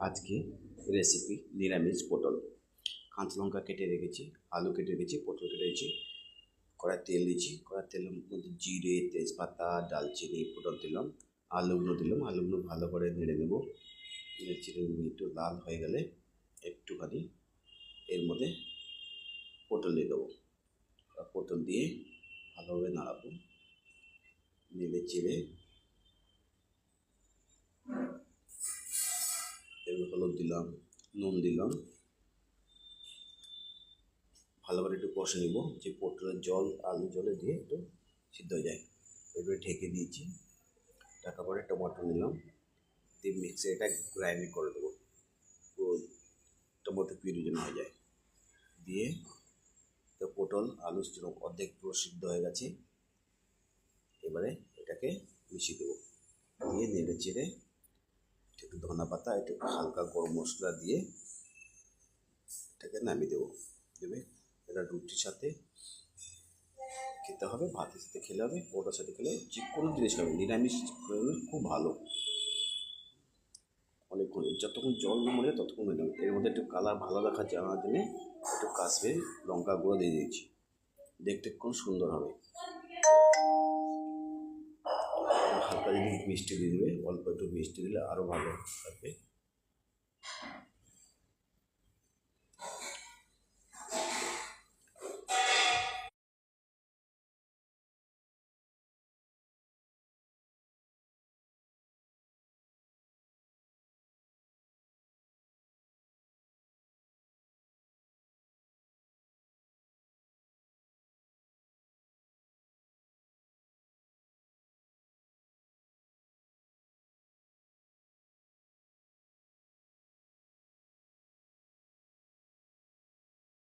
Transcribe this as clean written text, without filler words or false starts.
আজকে রেসিপি নিরামিষ পটল। কাঁচা লঙ্কা কেটে রেখেছি, আলু কেটে রেখেছি, পটল কেটে রেখেছি, কড়াই তেল দিয়েছি। কড়াই তেলের মধ্যে জিরে, তেজপাতা, ডালচিনি, পটল দিলাম, আলুগুলো দিলাম। আলুগুলো ভালো করে নেড়ে নেবো। নেড়ে চেড়ে একটু লাল হয়ে গেলে একটুখানি এর মধ্যে পটল দিয়ে দেবো। পটল দিয়ে ভালোভাবে নাড়াবো। নেড়ে চেড়ে এবার হলুদ দিলাম, নুন দিলাম, ভালো করে একটু কষে নেব, যে পটলের জল আলু জলে দিয়ে একটু সিদ্ধ হয়ে যায়। এবারে ঢেকে দিয়েছি। ঢাকা পরে টমেটো নিলাম, দিয়ে মিক্সে এটা গ্রাইন্ড করে দেবো, পুরো টমেটো পিউরি যেন হয়ে যায়। দিয়ে তো পটল আলু অর্ধেক পুরো সিদ্ধ হয়ে গেছে। এবারে এটাকে মিশিয়ে দেবো, দিয়ে নেড়ে চেড়ে একটু ধনা পাতা, একটু হালকা গরম মশলা দিয়ে এটাকে নামিয়ে দেবো। দেবে এটা রুটির সাথে খেতে হবে, ভাতের সাথে খেলে হবে, ওটার সাথে খেলে যে কোনো জিনিস খাবে, নিরামিষ করলে খুব ভালো। অনেকক্ষণ যতক্ষণ জল না মরে ততক্ষণ হয়ে যাবে। এর মধ্যে একটু কালার ভালো দেখার জানার জন্য একটু কাশ্মীর লঙ্কা গুঁড়ো দিয়ে দিয়েছি, দেখতে খুব সুন্দর হবে। হালকা যদি মিষ্টি দিয়ে দেবে, অল্প একটু মিষ্টি দিলে আরও ভালো থাকবে।